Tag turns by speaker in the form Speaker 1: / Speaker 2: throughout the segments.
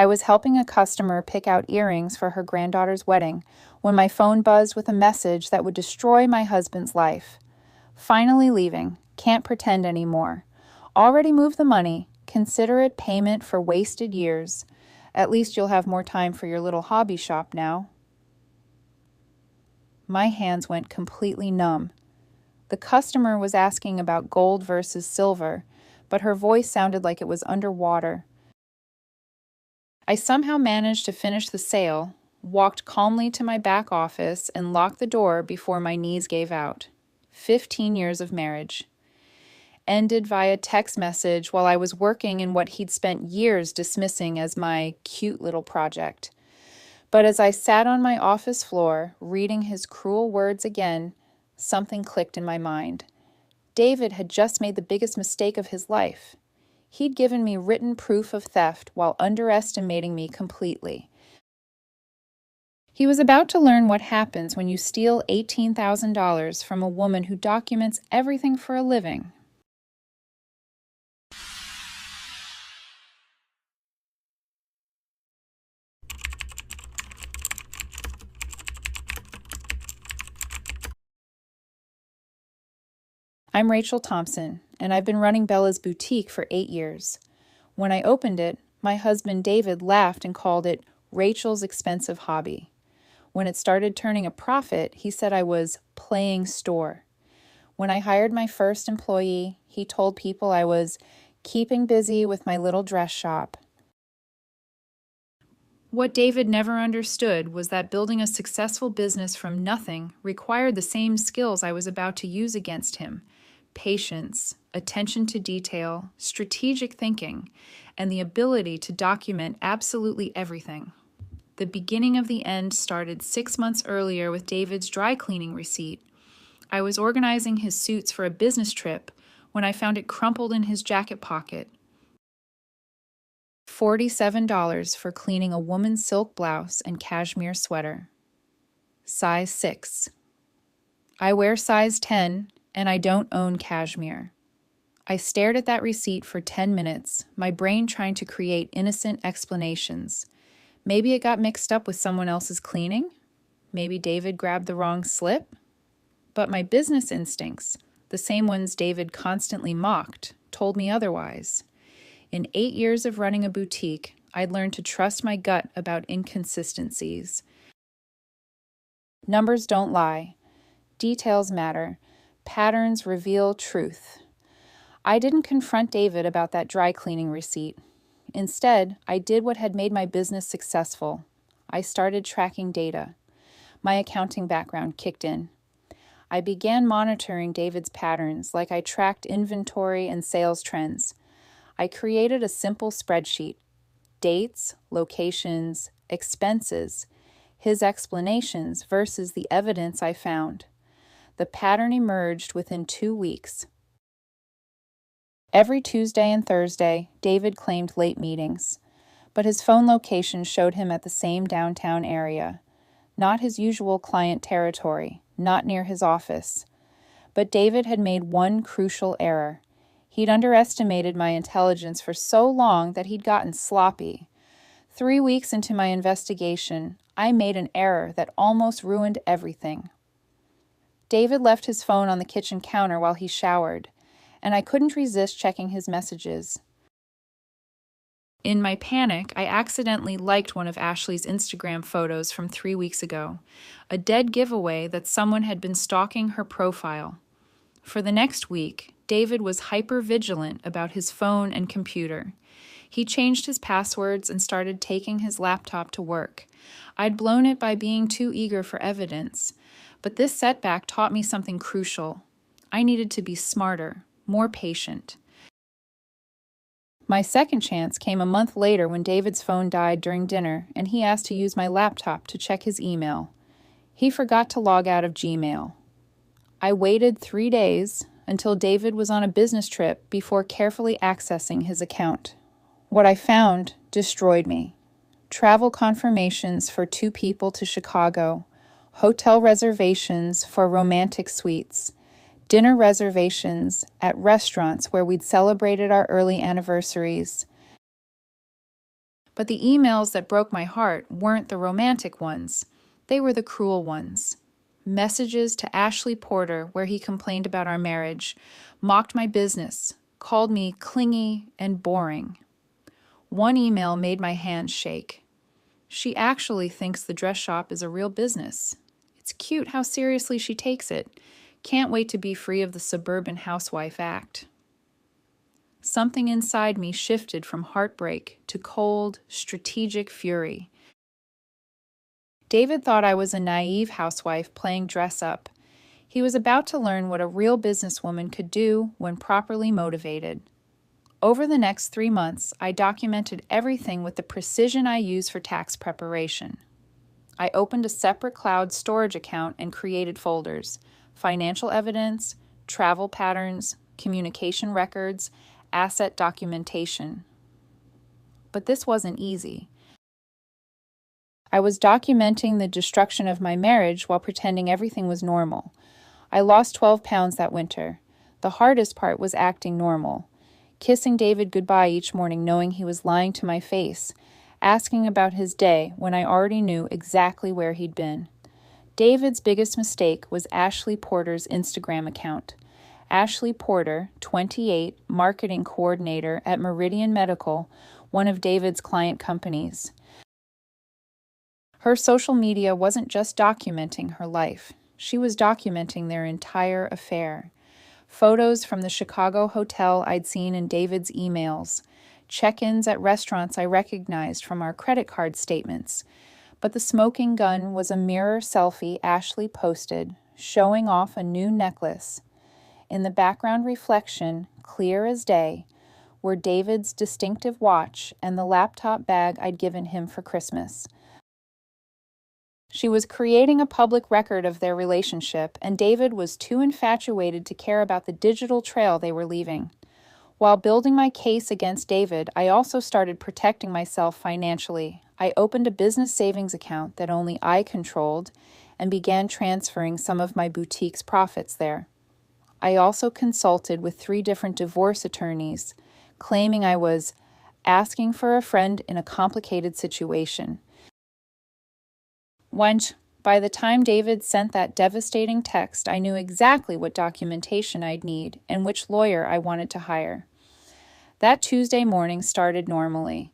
Speaker 1: I was helping a customer pick out earrings for her granddaughter's wedding when my phone buzzed with a message that would destroy my husband's life. Finally leaving. Can't pretend anymore. Already moved the money. Consider it payment for wasted years. At least you'll have more time for your little hobby shop now. My hands went completely numb. The customer was asking about gold versus silver, but her voice sounded like it was underwater. I somehow managed to finish the sale, walked calmly to my back office, and locked the door before my knees gave out. 15 years of marriage. Ended via text message while I was working in what he'd spent years dismissing as my cute little project. But as I sat on my office floor, reading his cruel words again, something clicked in my mind. David had just made the biggest mistake of his life. He'd given me written proof of theft while underestimating me completely. He was about to learn what happens when you steal $18,000 from a woman who documents everything for a living. I'm Rachel Thompson, and I've been running Bella's boutique for 8 years. When I opened it, my husband David laughed and called it Rachel's expensive hobby. When it started turning a profit, he said I was playing store. When I hired my first employee, he told people I was keeping busy with my little dress shop. What David never understood was that building a successful business from nothing required the same skills I was about to use against him: patience, attention to detail, strategic thinking, and the ability to document absolutely everything. The beginning of the end started 6 months earlier with David's dry cleaning receipt. I was organizing his suits for a business trip when I found it crumpled in his jacket pocket. $47 for cleaning a woman's silk blouse and cashmere sweater. Size 6. I wear size 10, and I don't own cashmere. I stared at that receipt for 10 minutes, my brain trying to create innocent explanations. Maybe it got mixed up with someone else's cleaning. Maybe David grabbed the wrong slip. But my business instincts, the same ones David constantly mocked, told me otherwise. In 8 years of running a boutique, I'd learned to trust my gut about inconsistencies. Numbers don't lie. Details matter. Patterns reveal truth. I didn't confront David about that dry cleaning receipt. Instead, I did what had made my business successful. I started tracking data. My accounting background kicked in. I began monitoring David's patterns like I tracked inventory and sales trends. I created a simple spreadsheet: dates, locations, expenses, his explanations versus the evidence I found. The pattern emerged within 2 weeks. Every Tuesday and Thursday, David claimed late meetings, but his phone location showed him at the same downtown area. Not his usual client territory, not near his office. But David had made one crucial error. He'd underestimated my intelligence for so long that he'd gotten sloppy. 3 weeks into my investigation, I made an error that almost ruined everything. David left his phone on the kitchen counter while he showered, and I couldn't resist checking his messages. In my panic, I accidentally liked one of Ashley's Instagram photos from 3 weeks ago, a dead giveaway that someone had been stalking her profile. For the next week, David was hyper-vigilant about his phone and computer. He changed his passwords and started taking his laptop to work. I'd blown it by being too eager for evidence, but this setback taught me something crucial. I needed to be smarter, more patient. My second chance came a month later when David's phone died during dinner and he asked to use my laptop to check his email. He forgot to log out of Gmail. I waited 3 days until David was on a business trip before carefully accessing his account. What I found destroyed me. Travel confirmations for 2 people to Chicago, hotel reservations for romantic suites, dinner reservations at restaurants where we'd celebrated our early anniversaries. But the emails that broke my heart weren't the romantic ones. They were the cruel ones. Messages to Ashley Porter where he complained about our marriage, mocked my business, called me clingy and boring. One email made my hands shake. She actually thinks the dress shop is a real business. It's cute how seriously she takes it. Can't wait to be free of the suburban housewife act. Something inside me shifted from heartbreak to cold, strategic fury. David thought I was a naive housewife playing dress up. He was about to learn what a real businesswoman could do when properly motivated. Over the next 3 months, I documented everything with the precision I use for tax preparation. I opened a separate cloud storage account and created folders: financial evidence, travel patterns, communication records, asset documentation. But this wasn't easy. I was documenting the destruction of my marriage while pretending everything was normal. I lost 12 pounds that winter. The hardest part was acting normal. Kissing David goodbye each morning knowing he was lying to my face, asking about his day when I already knew exactly where he'd been. David's biggest mistake was Ashley Porter's Instagram account. Ashley Porter, 28, marketing coordinator at Meridian Medical, one of David's client companies. Her social media wasn't just documenting her life. She was documenting their entire affair. Photos from the Chicago hotel I'd seen in David's emails, check-ins at restaurants I recognized from our credit card statements. But the smoking gun was a mirror selfie Ashley posted, showing off a new necklace. In the background reflection, clear as day, were David's distinctive watch and the laptop bag I'd given him for Christmas. She was creating a public record of their relationship, and David was too infatuated to care about the digital trail they were leaving. While building my case against David, I also started protecting myself financially. I opened a business savings account that only I controlled and began transferring some of my boutique's profits there. I also consulted with 3 different divorce attorneys, claiming I was asking for a friend in a complicated situation. By the time David sent that devastating text, I knew exactly what documentation I'd need and which lawyer I wanted to hire. That Tuesday morning started normally.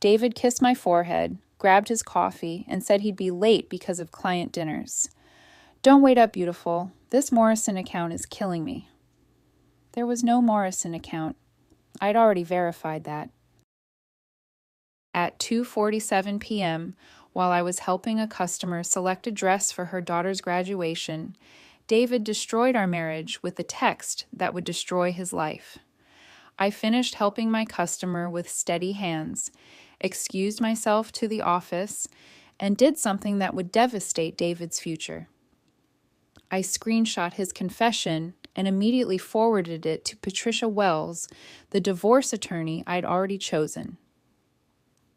Speaker 1: David kissed my forehead, grabbed his coffee, and said he'd be late because of client dinners. "Don't wait up, beautiful. This Morrison account is killing me." There was no Morrison account. I'd already verified that. At 2:47 p.m., while I was helping a customer select a dress for her daughter's graduation, David destroyed our marriage with a text that would destroy his life. I finished helping my customer with steady hands, excused myself to the office, and did something that would devastate David's future. I screenshot his confession and immediately forwarded it to Patricia Wells, the divorce attorney I'd already chosen.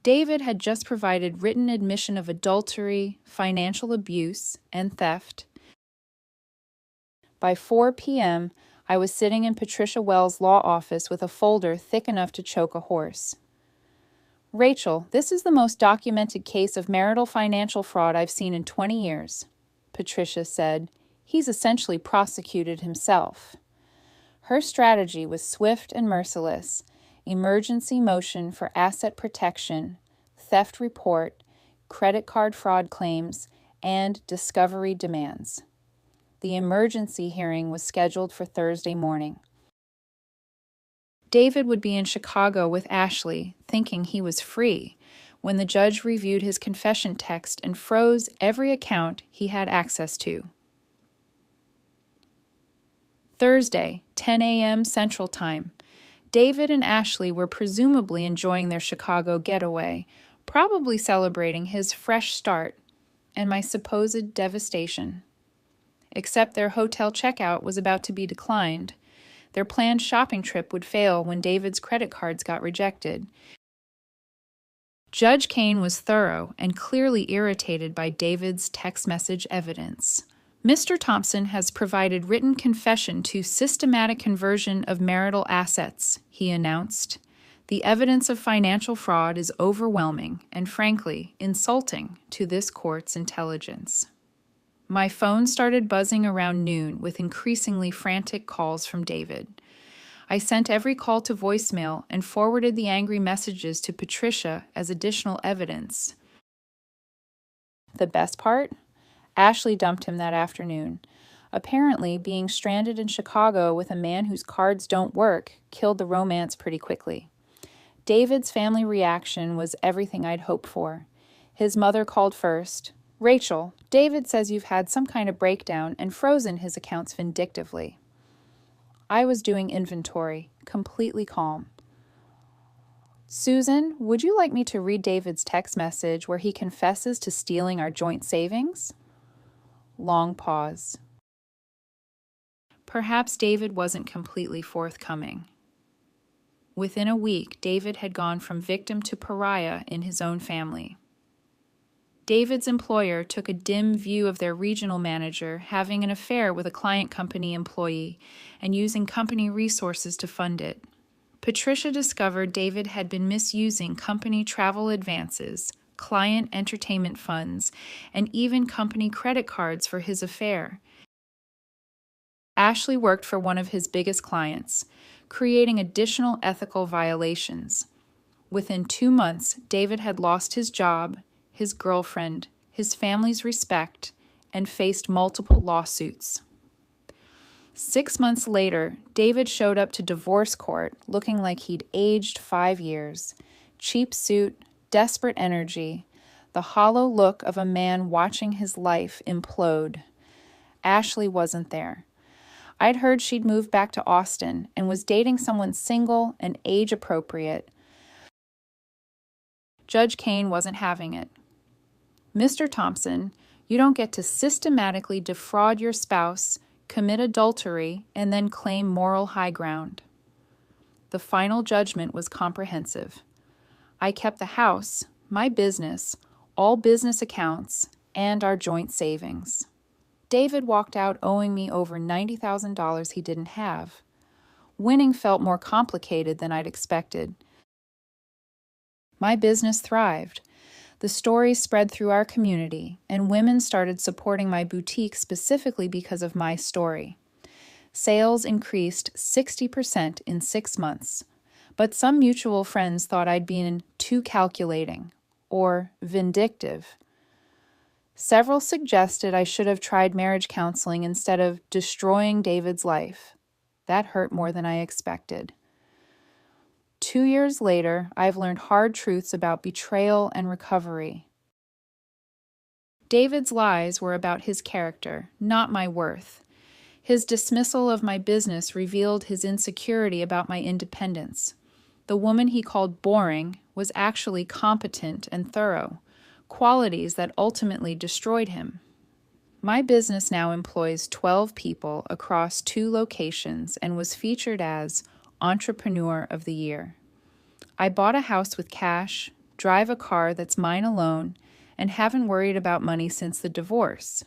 Speaker 1: David had just provided written admission of adultery, financial abuse, and theft. By 4 p.m., I was sitting in Patricia Wells' law office with a folder thick enough to choke a horse. "Rachel, this is the most documented case of marital financial fraud I've seen in 20 years, Patricia said. "He's essentially prosecuted himself." Her strategy was swift and merciless: emergency motion for asset protection, theft report, credit card fraud claims, and discovery demands. The emergency hearing was scheduled for Thursday morning. David would be in Chicago with Ashley, thinking he was free, when the judge reviewed his confession text and froze every account he had access to. Thursday, 10 a.m. Central Time. David and Ashley were presumably enjoying their Chicago getaway, probably celebrating his fresh start and my supposed devastation. Except their hotel checkout was about to be declined. Their planned shopping trip would fail when David's credit cards got rejected. Judge Kane was thorough and clearly irritated by David's text message evidence. "Mr. Thompson has provided written confession to systematic conversion of marital assets," he announced. The evidence of financial fraud is overwhelming and, frankly, insulting to this court's intelligence. My phone started buzzing around noon with increasingly frantic calls from David. I sent every call to voicemail and forwarded the angry messages to Patricia as additional evidence. The best part? Ashley dumped him that afternoon. Apparently, being stranded in Chicago with a man whose cards don't work killed the romance pretty quickly. David's family reaction was everything I'd hoped for. His mother called first. "Rachel, David says you've had some kind of breakdown and frozen his accounts vindictively." I was doing inventory, completely calm. "Susan, would you like me to read David's text message where he confesses to stealing our joint savings?" Long pause. Perhaps David wasn't completely forthcoming. Within a week, David had gone from victim to pariah in his own family. David's employer took a dim view of their regional manager having an affair with a client company employee and using company resources to fund it. Patricia discovered David had been misusing company travel advances, client entertainment funds, and even company credit cards for his affair. Ashley worked for one of his biggest clients, creating additional ethical violations. Within 2 months, David had lost his job, his girlfriend, his family's respect, and faced multiple lawsuits. 6 months later, David showed up to divorce court looking like he'd aged 5 years. Cheap suit, desperate energy, the hollow look of a man watching his life implode. Ashley wasn't there. I'd heard she'd moved back to Austin and was dating someone single and age-appropriate. Judge Kane wasn't having it. "Mr. Thompson, you don't get to systematically defraud your spouse, commit adultery, and then claim moral high ground." The final judgment was comprehensive. I kept the house, my business, all business accounts, and our joint savings. David walked out owing me over $90,000 he didn't have. Winning felt more complicated than I'd expected. My business thrived. The stories spread through our community, and women started supporting my boutique specifically because of my story. Sales increased 60% in 6 months, but some mutual friends thought I'd been too calculating or vindictive. Several suggested I should have tried marriage counseling instead of destroying David's life. That hurt more than I expected. 2 years later, I've learned hard truths about betrayal and recovery. David's lies were about his character, not my worth. His dismissal of my business revealed his insecurity about my independence. The woman he called boring was actually competent and thorough, qualities that ultimately destroyed him. My business now employs 12 people across 2 locations and was featured as Entrepreneur of the Year. I bought a house with cash, drive a car that's mine alone, and haven't worried about money since the divorce.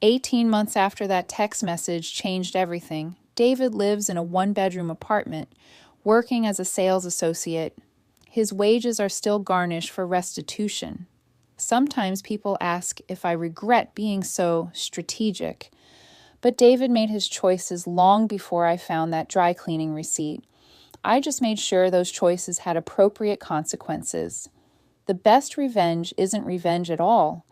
Speaker 1: 18 months after that text message changed everything, David lives in a 1-bedroom apartment, working as a sales associate. His wages are still garnished for restitution. Sometimes people ask if I regret being so strategic, but David made his choices long before I found that dry cleaning receipt. I just made sure those choices had appropriate consequences. The best revenge isn't revenge at all.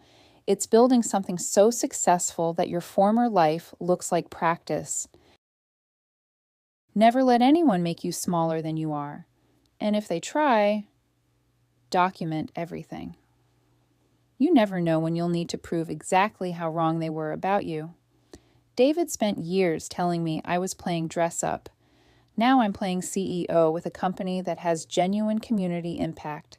Speaker 1: It's building something so successful that your former life looks like practice. Never let anyone make you smaller than you are. And if they try, document everything. You never know when you'll need to prove exactly how wrong they were about you. David spent years telling me I was playing dress up. Now I'm playing CEO with a company that has genuine community impact,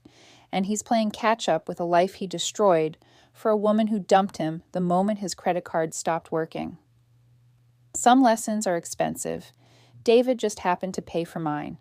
Speaker 1: and he's playing catch up with a life he destroyed for a woman who dumped him the moment his credit card stopped working. Some lessons are expensive. David just happened to pay for mine.